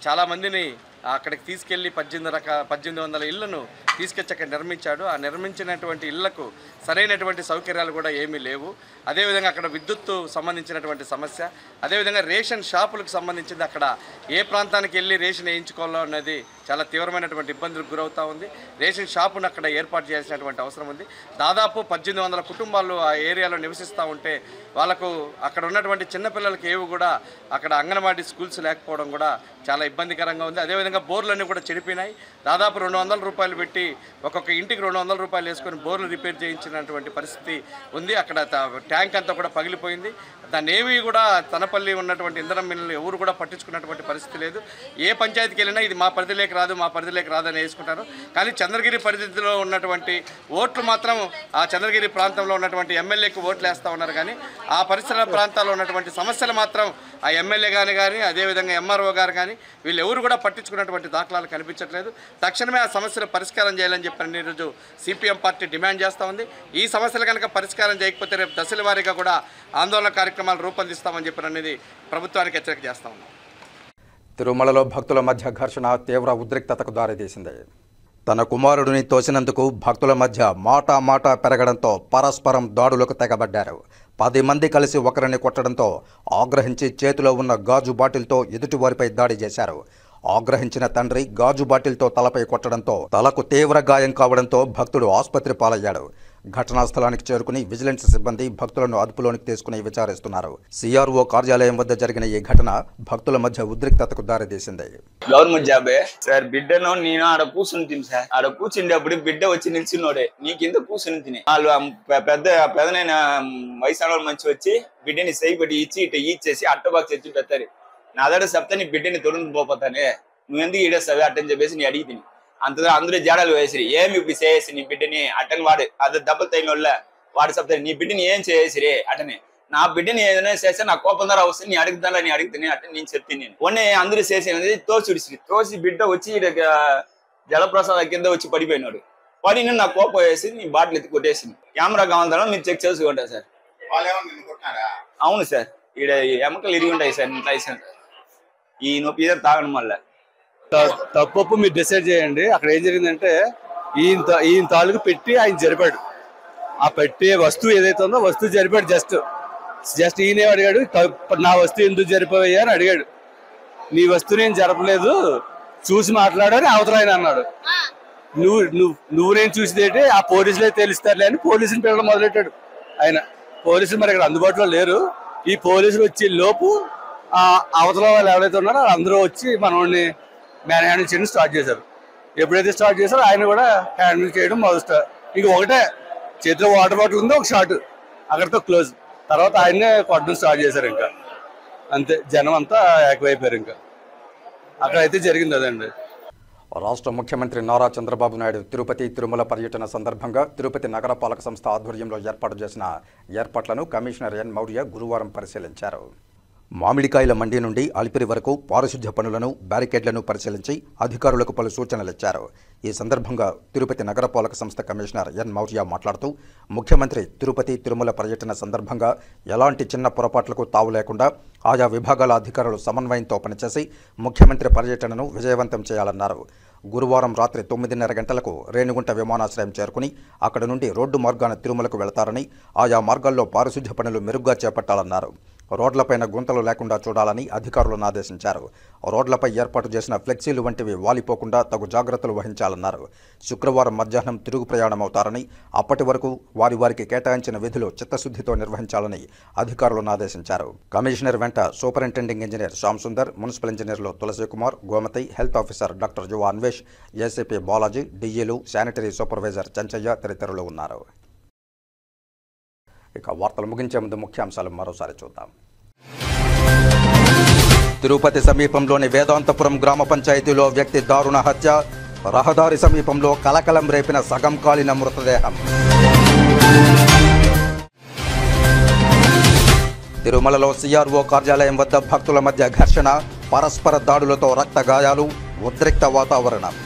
S14: చాలామందిని అక్కడికి తీసుకెళ్లి 1800 ఇళ్లను తీసుకొచ్చి అక్కడ నిర్మించాడు. ఆ నిర్మించినటువంటి ఇళ్లకు సరైనటువంటి సౌకర్యాలు కూడా ఏమీ లేవు. అదేవిధంగా అక్కడ విద్యుత్తు సంబంధించినటువంటి సమస్య, అదేవిధంగా రేషన్ షాపులకు సంబంధించింది అక్కడ ఏ ప్రాంతానికి వెళ్ళి రేషన్ వేయించుకోవాలో అనేది చాలా తీవ్రమైనటువంటి ఇబ్బందులకు గురవుతూ ఉంది. రేషన్ షాపును అక్కడ ఏర్పాటు చేయాల్సినటువంటి అవసరం ఉంది. దాదాపు 1800 కుటుంబాలు ఆ ఏరియాలో నివసిస్తూ ఉంటే వాళ్ళకు అక్కడ ఉన్నటువంటి చిన్నపిల్లలకి ఏవి కూడా అక్కడ అంగన్వాడీ స్కూల్స్ లేకపోవడం కూడా చాలా ఇబ్బందికరంగా ఉంది. అదేవిధంగా బోర్లన్నీ కూడా చెడిపోయినాయి. దాదాపు 200 రూపాయలు పెట్టి ఒక్కొక్క ఇంటికి 200 రూపాయలు వేసుకొని బోర్లు రిపేర్ చేయించినటువంటి పరిస్థితి ఉంది. అక్కడ ట్యాంక్ అంతా కూడా పగిలిపోయింది. దాన్ని ఏమీ కూడా తనపల్లి ఉన్నటువంటి ఇంధనం మిల్లులు ఎవరు కూడా పట్టించుకున్నటువంటి పరిస్థితి లేదు. ఏ పంచాయతీకి వెళ్ళినా ఇది మా పరిధిలోకి రాదు, మా పరిధిలోకి రాదని వేసుకుంటారు. కానీ చంద్రగిరి పరిధిలో ఉన్నటువంటి ఓట్లు మాత్రం ఆ చంద్రగిరి ప్రాంతంలో ఉన్నటువంటి ఎమ్మెల్యేకి ఓట్లు వేస్తూ ఉన్నారు. కానీ ఆ పరిసర ప్రాంతాల్లో ఉన్నటువంటి సమస్యలు మాత్రం ఆ ఎమ్మెల్యే కానీ అదేవిధంగా ఎంఆర్ఓ గారు కానీ వీళ్ళు ఎవరు కూడా పట్టించుకున్నటువంటి దాఖలాలు కనిపించట్లేదు. తక్షణమే ఆ సమస్యలు పరిష్కారం చేయాలని చెప్పని ఈరోజు సిపిఎం పార్టీ డిమాండ్ చేస్తూ ఉంది. ఈ సమస్యలు కనుక పరిష్కారం చేయకపోతే రేపు దశల వారీగా కూడా ఆందోళన కార్యక్రమాలు రూపొందిస్తామని చెప్పి అనేది ప్రభుత్వానికి హెచ్చరిక చేస్తా ఉన్నాం.
S1: తిరుమలలో భక్తుల మధ్య ఘర్షణ తీవ్ర ఉద్రిక్తతకు దారితీసింది. తన కుమారుడిని తోసినందుకు భక్తుల మధ్య మాట పెరగడంతో పరస్పరం దాడులకు తెగబడ్డారు. 10 మంది కలిసి ఒకరిని కొట్టడంతో ఆగ్రహించి చేతిలో ఉన్న గాజు బాటిల్తో ఎదుటివారిపై దాడి చేశారు. ఆగ్రహించిన తండ్రి గాజు బాటిల్తో తలపై కొట్టడంతో తలకు తీవ్ర గాయం కావడంతో భక్తుడు ఆసుపత్రి పాలయ్యాడు. ఘటనా స్థలానికి చేరుకుని విజిలెన్స్ సిబ్బంది భక్తులను అదుపులోనికి తీసుకుని విచారిస్తున్నారు. సిఆర్ఓ కార్యాలయం వద్ద జరిగిన ఈ ఘటన భక్తుల మధ్య ఉద్రిక్తతకు దారితీసింది.
S15: గవర్నమెంట్ జాబే సార్, బిడ్డను నేను ఆడ కూర్చుని తిని సార్, ఆడ కూర్చుండేప్పుడు బిడ్డ వచ్చి నిలిచినోడే నీ కింద కూర్చుని తిని వాళ్ళు పెద్దనైన వయసు మంచి వచ్చి బిడ్డని సై పెట్టి ఇచ్చి ఇట ఇచ్చేసి అట్టబాక్స్ తెచ్చి పెడతారు. నా దగ్గర చెప్తే నీ బిడ్డని తొడుగు పోతానే, నువ్వెందుకు ఈడేస్తావే అట్టని చెప్పేసి నీ అడిగి తిని అందరూ జాడాలు వేసిరి. ఏమి ఇప్పుడు చేసి నీ బిడ్డని అట్టని వాడు అది దెబ్బలు తగిన వాళ్ళ వాడు చెప్తారు నీ బిడ్డని ఏం చేసిరే అటనే. నా బిడ్డని ఏదైనా చేస్తే నా కోపం ధర వస్తే నీ అడుగుతాను నీ అడుగుతాను అట్ట నేను చెప్తాను. నేను మొన్నే అందరూ చేసేది తోసి బిడ్డ వచ్చి జలప్రసాద కింద వచ్చి పడిపోయినాడు. పడి నా కోపం వేసి నీ బాటిల్ ఎత్తి కొట్టేసింది. కెమెరా కావాలన్నా మీరు చెక్ చేసుకుంటారు సార్. అవును సార్, ఈడ ఎముకలు ఇరిగి ఉంటాయి సార్. ఇంట్లో ఈ నొప్పి ఏదో తాగడం వల్ల
S16: తప్పొప్పు మీరు డిసైడ్ చేయండి. అక్కడ ఏం జరిగిందంటే ఈయన తాలూకు పెట్టి ఆయన జరిపాడు. ఆ పెట్టే వస్తువు ఏదైతే ఉందో వస్తువు జరిపాడు. జస్ట్ ఈయన అడిగాడు, నా వస్తువు ఎందుకు జరిపోయా అని అడిగాడు. నీ వస్తువు నేను జరపలేదు, చూసి మాట్లాడాలని అవతల ఆయన అన్నాడు. నువ్వు నేను చూసేదేంటి, ఆ పోలీసులే తెలుస్తారులే అని పోలీసుని పిల్లలు మొదలెట్టాడు ఆయన. పోలీసులు మరి ఇక్కడ అందుబాటులో లేరు. ఈ పోలీసులు వచ్చే లోపు అవతల వాళ్ళు ఎవరైతే ఉన్నారో అందరూ వచ్చి మనల్ని మ్యాన్ హ్యాండిల్ చేయడం స్టార్ట్ చేశారు. ఎప్పుడైతే స్టార్ట్ చేశారో ఆయన కూడా హ్యాండిల్ చేయడం మొదలు. ఇంక ఒకటే చేతిలో వాటర్ బాటిల్ ఉంది, ఒక షాట్, అక్కడితో క్లోజ్. తర్వాత ఆయన్నే కొట్టడం స్టార్ట్ చేశారు. ఇంకా అంతే, జనం అంతా ఏకమైపోయారు. ఇంకా అక్కడైతే జరిగింది అదండి.
S1: రాష్ట్ర ముఖ్యమంత్రి నారా చంద్రబాబు నాయుడు తిరుపతి తిరుమల పర్యటన సందర్భంగా తిరుపతి నగరపాలక సంస్థ ఆధ్వర్యంలో ఏర్పాటు చేసిన ఏర్పాట్లను కమిషనర్ ఎన్ మౌర్య గురువారం పరిశీలించారు. మామిడికాయల మండి నుండి అలిపిరి వరకు పారిశుధ్య పనులను, బ్యారికేడ్లను పరిశీలించి అధికారులకు పలు సూచనలిచ్చారు. ఈ సందర్భంగా తిరుపతి నగరపాలక సంస్థ కమిషనర్ ఎన్ మౌర్య మాట్లాడుతూ ముఖ్యమంత్రి తిరుపతి తిరుమల పర్యటన సందర్భంగా ఎలాంటి చిన్న పొరపాట్లకు తావు లేకుండా ఆయా విభాగాల అధికారులు సమన్వయంతో పనిచేసి ముఖ్యమంత్రి పర్యటనను విజయవంతం చేయాలన్నారు. గురువారం రాత్రి 9:30 గంటలకు రేణిగుంట విమానాశ్రయం చేరుకుని అక్కడి నుండి రోడ్డు మార్గాన తిరుమలకు వెళతారని, ఆయా మార్గాల్లో పారిశుధ్య పనులు మెరుగ్గా చేపట్టాలన్నారు. రోడ్లపైన గుంతలు లేకుండా చూడాలని అధికారులను ఆదేశించారు. రోడ్లపై ఏర్పాటు చేసిన ఫ్లెక్సీలు వంటివి వాలిపోకుండా తగు జాగ్రత్తలు వహించాలన్నారు. శుక్రవారం మధ్యాహ్నం తిరుగు ప్రయాణమవుతారని, అప్పటి వరకు వారికి కేటాయించిన విధులు చిత్తశుద్ధితో నిర్వహించాలని అధికారులను ఆదేశించారు. కమిషనర్ వెంట superintending engineer Shyam Sundar, municipal ఇంజనీర్లు Tulasi Kumar, Gomati, health officer doctor Yuva Anvesh, ACP Balaji, డిఈలు, శానిటరీ సూపర్వైజర్ చంచయ్య తదితరులు ఉన్నారు. ఇక వార్తలు ముగించే ముందు ముఖ్యాంశాలు మరోసారి చూద్దాం. తిరుపతి సమీపంలోని వేదాంతపురం గ్రామ పంచాయతీలో వ్యక్తి దారుణ హత్య, రహదారి సమీపంలో కలకలం రేపిన సగం కాలిన మృతదేహం. తిరుమలలో సిఆర్ఓ కార్యాలయం వద్ద భక్తుల మధ్య ఘర్షణ, పరస్పర దాడులతో రక్త గాయాలు, ఉద్రిక్త వాతావరణం.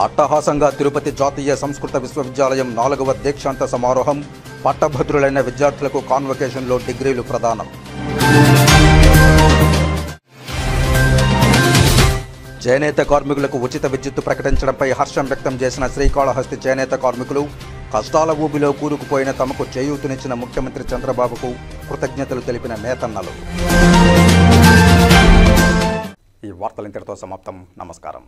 S1: అట్టహాసంగా తిరుపతి జాతీయ సంస్కృత విశ్వవిద్యాలయం 4వ దీక్షాంత సమారోహం, పట్టభద్రులైన విద్యార్థులకు కాన్వకేషన్లో డిగ్రీలు ప్రదానం. చేనేత కార్మికులకు ఉచిత విద్యుత్తు ప్రకటించడంపై హర్షం వ్యక్తం చేసిన శ్రీకాళహస్తి చేనేత కార్మికులు, కష్టాల ఊబిలో కూరుకుపోయిన తమకు చేయూతనిచ్చిన ముఖ్యమంత్రి చంద్రబాబుకు కృతజ్ఞతలు తెలిపిన నేతన్నలు. ఈ వార్తలు ఇంతటితో సమాప్తం. నమస్కారం.